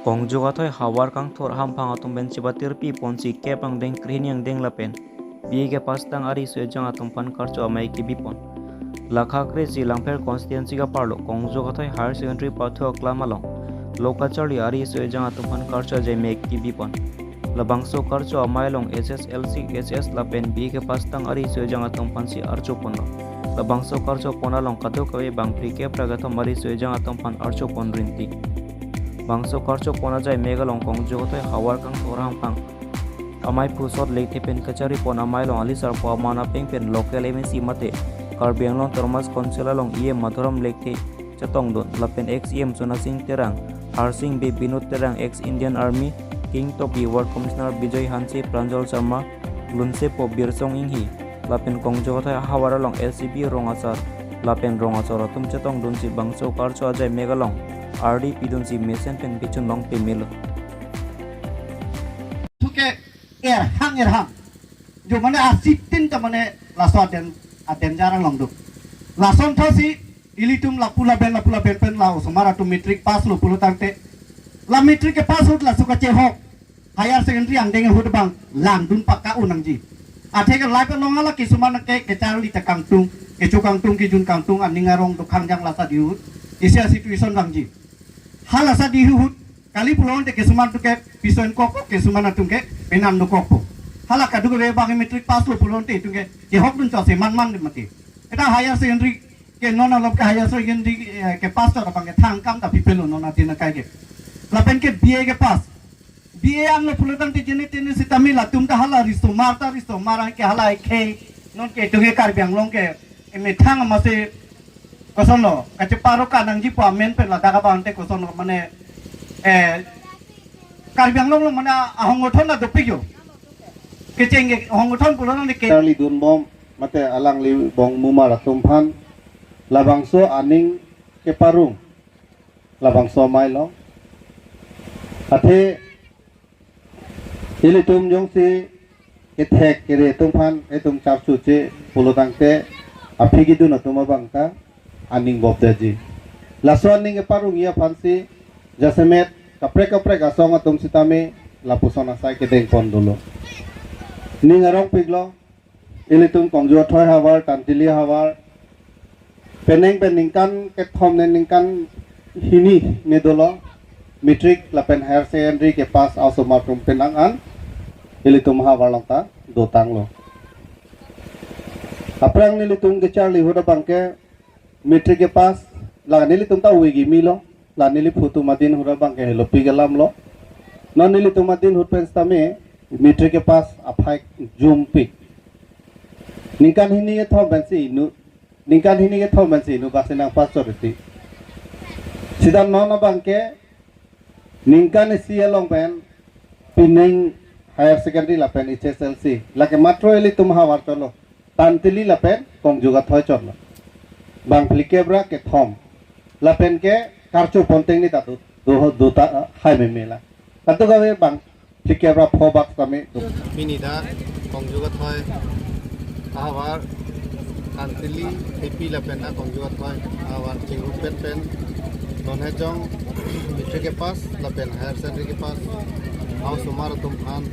Kongjogathoi hawar kang thor hampang atum ben chibatir pi ponsi kepang deng krin yang deng lapen biege pastang ari sejang atum pan karcho amai ki bipon lakha kresi langper constituency ga parlo Kongjogathoi higher secondary patho klamalong lokachari ari sejang atum pan karcho jai mek ki bipon labangso karcho amailong SSLC SS lapen biege pastang ari sejang atum pan si archo ponlo labangso karcho ponalong kado kawe bang prike pragathom ari sejang atum pan archo pon rinti bangso karcho pona jai megalong Kongjogathoi hawar kang thorang pang amai phusot leite pen kachari pona mailong alisar po mana pengpen local MSC mate Karbianglong Thomas Konselalong IE Madhuram lekte chatong don lapen ex EM Sona Singh Terang Harsing B Binod Terang ex Indian Army King Topi Ward Commissioner Bijoy Hansi Pranjal Sharma Lunse po Birsong Inghi lapen Kongjogathoi hawaralong LCB rongasar lapen rongasar tum chatong don si bangso karcho ajai megalong RD pidun si mesen pen bichun long pe melo tuke erhang jo mane asitin ta mane laso aden jarang long do lason thosi ilitum lapula ben pen lao somara tu metric pass lo pulo tangte la metric ke pass hut la suka che hok higher secondary ang denge hut bang lang dun pakka unang ji athe ke lai pe longala ki sumana ke charli ta kangtung ke chukangtung ki jun kangtung aningarong do khangjang lasa diu isia situation bang ji hal asa dihut kali pulon te kesuman tuke pisoen koko kesuman atungke penam do koko hala kadu ke bang metric pass lo pulon te tuke je hok dun chose man mati eta higher secondary ke nona lob ke higher secondary ke pass ta bang ke thang kam ta pipelo nona tina kai ke lapen ke BA ke pass BA ang lo pulon te jene tene sitamila tumta hala risto mara ke hala ke non ke tuke Karbiang long ke eme thang mase kosono kache paro kanang ji po amen pe lada ka bante kosono mane Karbiang long mane ahongothon na dopigyo kechenge ahongothon pulon ne ke Charlie dun bom mate alang li bong mumara tumphan labangso aning ke parung labangso mailo athe ili tum jong si ke thek ke re tumphan e tum chap chu che pulotangte aphigi dun atuma bangta aning bobdaji laso aning e parung ia fansi jasemet kapre gasong atum sitame lapusona sai ke deng pondolo ning arong piglo ilitum Kongjogathoi hawar tantili hawar peningkan ke thom ningkan hini nedolo metric lapen higher secondary ke pas ausomatum penangan ilitum hawar longta dotanglo aprang nilitum ke Charlie hoda bangke metric ke pas la nili tumta wigi milo la nili phutu madin hura bang ke helo pigalam lo non nili tumadin hut pens tame metric ke pas aphai zoom pic ningkan hini ke thom bensi nu basena pas sorti sidan nona bang ke ningkan sia long pen pining higher secondary la pen HSLC la ke matro eli tum hawar cholo tantili la pen Kongjogathoi cholo bang plikebra ke thom lapen ke karcho ponteng ni tatu do ta hai memela tatu gawe bang plikebra phobak tame minida Kongjogathoi awar antili epi lapen na Kongjogathoi awar chingu pen non hejong metric ke pas lapen higher secondary ke pas au sumar tumphan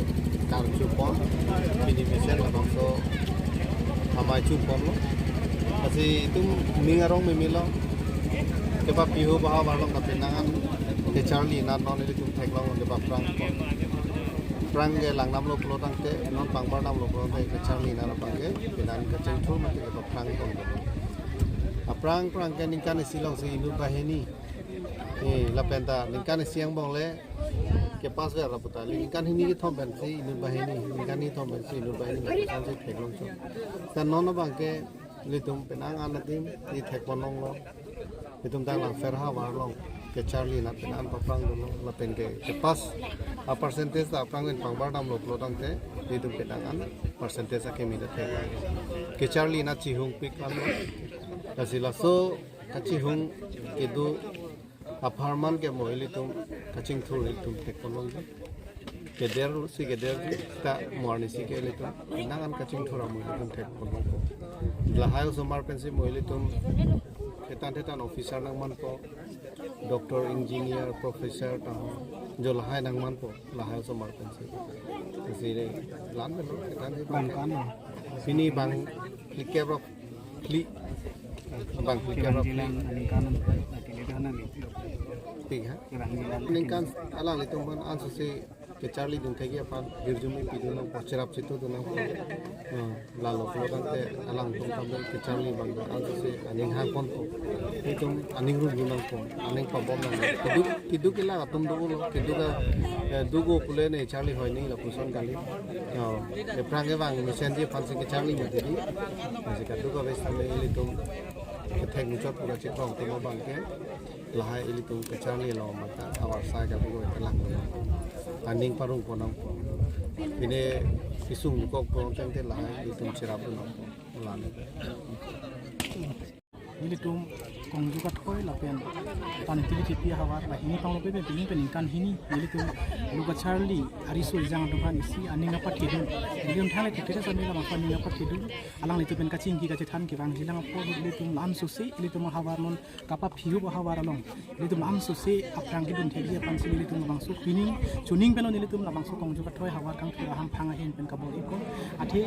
karcho pon bini mesen labangso amai chu pon lo kasi itu mingarong memilo keba piho baha warlong kapenangan ke Charlie na non itu theklong de baprang prang ge langnam lo plotang te non pangbar nam lo plotang ke Charlie na pangge penan ke cengthu mate ke baprang tong aprang ke ningkan silong se inu baheni lapenta ningkan siang bong le ke pas ve raputa ningkan hini ke thom ben se inu baheni ningkan ni thom ben se inu baheni la kan se theklong so tan non bangke litum penang anatim di thekponong lo litum tang lang ferha warlong ke Charlie na penan paprang dulu lapen ke pas a percentage da aprang len pangbar dam lo plotang te litum penang an percentage a kemi da thek ke Charlie na chihung pik lam kasila so kachihung ke du apartment ke moilitum kaching thur litum thekponong keder ta morni si ke litum nangan kaching thura moilitum thekponong lahai somar pensi moilitum tetan officer nang man ko doktor engineer profesor tahu jo lahai nangman po lahai somar pensi sini lan melo kan bang sini bang klikerok klik bang klikerok tiga ningkan alang itu man ansu si ke Charlie dun thegi apa dirjumi piduna pocherap situ dun lalu kalau kante alang tum kamel ke Charlie bang ansu si aning hang pon po itu aning ru gunang po aning pabom nang kidu kila atum dugo kidu ka dugo pule ne Charlie hoy ni la puson kali e prange bang misen di fansi ke Charlie ma jadi masih kadu ka bes tame ili tum ketek mucot pura cikrong tum bang ke lahai ili tum ke Charlie lo mata awar sa ka dugo telang aning parung ponang po ini isung kok ponang tente lahai ili tum sirap ponang po lane nilitum kong juga thoi lapen tan tili tipi hawar la hini pang lope be pen kan hini nilitum luga Charlie ariso jang dokan isi aninga patidun nilitum thale kete sa nila mafani nga patidun alang litu pen kaching ki ka than ki bang jilang po nilitum lam susi nilitum hawar non kapa phiu bo hawar along nilitum lam susi aprang ki dun thegi pan si nilitum bang su pining chuning pen nilitum la bang su kong juga thoi hawar kang thura ham phanga hin pen ka bo iko athe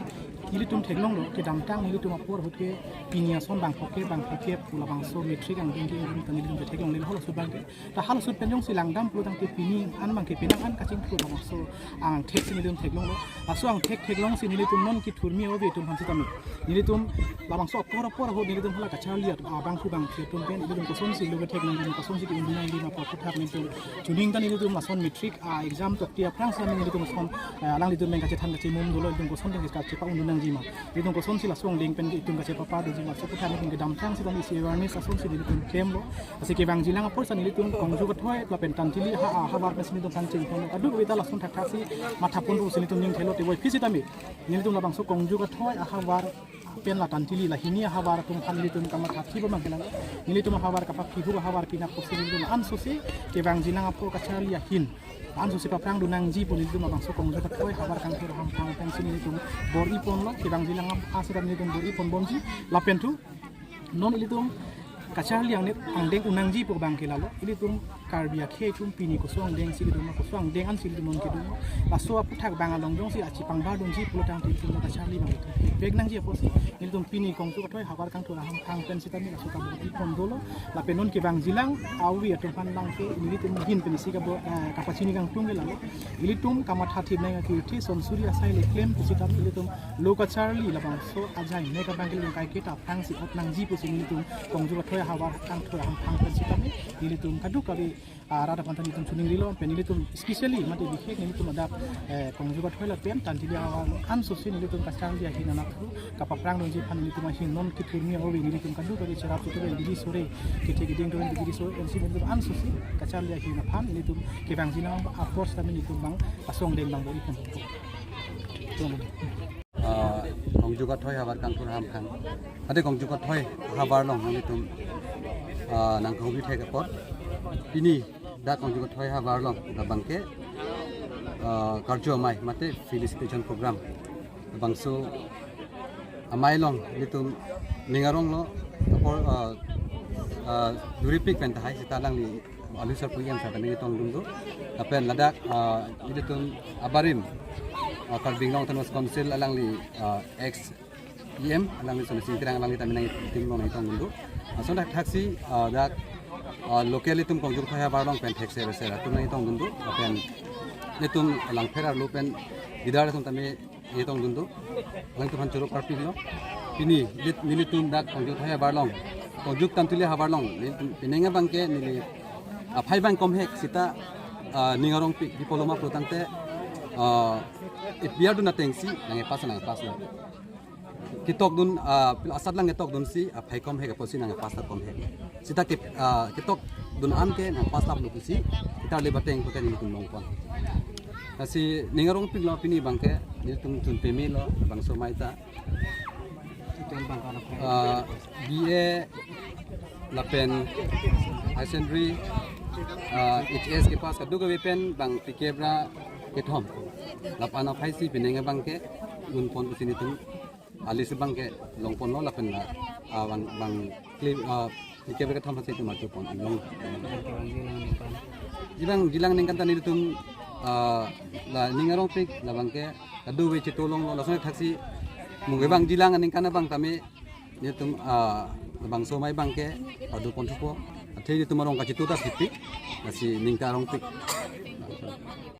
nilitum theglong lo ke damtang nilitum apor hutke pinia son bang poke bang ke pula bangso metrik ang tinggi ini tangil dum tetek long lel holo subang ke ta halo sud penjong silang dam pulu tang te pini an mang ke pinang an kacing pulu bangso ang tek sini dum tek long lo aso ang tek long sini litum non ki thurmi obe tum hansi tami nili tum la bangso por ho nili tum hala kachaliat bang fu bang ke tum pen nili ko son si lo tek long tum ko son si ki undina ndi ma po thap ni tum chuning tan nili tum la son metrik exam tok tia prang sa nili tum son alang litum men kache than kache mum dolo tum ko son ding ka che pa undunang ji ma litum ko son si la song ding pen tum kache papa do ji ma so thap ni dam tang si isi awareness asun si nilitum kem lo asi ke bang jilang apor sa nilitum kongju ka thoi la pen tantili ha war ka sinitum kan ching phone adu beta la sun thak thak si matha pon ru sinitum ning thelo te boi fisitami nilitum la bang so kongju ka thoi ha war pen la tantili la hinia ha war tum kan nilitum ka matha thi ba mang kelang nilitum ha war ka pa phibu ha war pina ko sinitum an so si ke bang jilang apor ka chalia hin an so si pa prang dunang ji pun nilitum bang so kongju ka thoi ha war kan thir ham phang pen sinitum bor ipon lo ke bang jilang asiram nilitum bor ipon bonji la pen tu non ilitum kachar liang net angdeng unang ji po bang kelalo ilitum karbia khe tum pini ko song deng si dum ko song deng an si dum ki dum paso puthak bang along jong si achi pang ba dong ji pulotang ti tum kachar li bang beg nang ji po si ilitum pini kong tu thoi hawar kang tu ham khang pen si tami la suka bo pon dolo la penon ki bang jilang awi atum pan bang ke ilitum hin pen si ka bo kapachini kang tung gelalo ilitum kamatha thi nang ki thi son surya sai le claim si tam ilitum lo kachar li la bang so ajai ne ka bang ke kai ke ta phang si ot nang ji po si ilitum kong ju thoi hawar kang thura ham phang pen si tami ilitum kadu kabe rada pantan itum chuning lilo pen ilitum especially mate bikhek ilitum ada kong ju thoi la pen tan tili awang an so si ilitum kachar li hin na thu ka paprang dong ji phan ilitum hin non ki thurmi obi ilitum kadu kabe chara tu be digi sore ki theki ding dong digi sore en si ilitum an so si kachar li hin na phan ilitum ke bang jina apor sa min ilitum bang asong deng bang bo ipon kong juga thoi habar kang tur ham khang ade kong juga thoi habar long nang tum nang kong bi thek pot ini da kong juga thoi habar long da bangke karjo mai mate felicitation program bangso amai long litum ningarong lo apor duripik pen thai sita lang li alusar puyam sa tani tong dum do apen ladak litum abarim karbing long tanos council alang li ex em alang li solusi tirang alang li taminang tim long itong mundu ason dak taxi dak locally tum kongjur khaya barlong pen taxi resera tum nang itong mundu apen litum alang ferar lupen didar tum tami itong mundu alang tu panchuro party lo ini lit militum dak kongjur khaya barlong konjuk tantuli habarlong pinenga bangke nili aphai bang komhek sita ningarong pi diploma protante it biar du nateng si nang pas lo kitok dun asad lang kitok dun si phai kom he ka posi nang pas ta kom he sita kitok dun an ke nang pas ta lu si kita le bateng ko kan ni tum long kon kasi ningarong pig lo pini bangke ni tum tun pemi lo bang so mai ta BA lapen asendri HS ke pas ka duga wepen bang tikebra ke thom lapana phaisi pinenga bangke gun pon usini tum ali sebang ke longpon lo lapen la bang klip ike bekat tham pasi tu matu pon long ibang jilang ningkan tani tum la ningarong pik la bang ke adu we citolong lo lasone taksi mungge bang jilang ningkan bang tami ni tum bang somai bang ke adu pon tupo athei ni tumarong ka citu ta sipi nasi ningkarong pik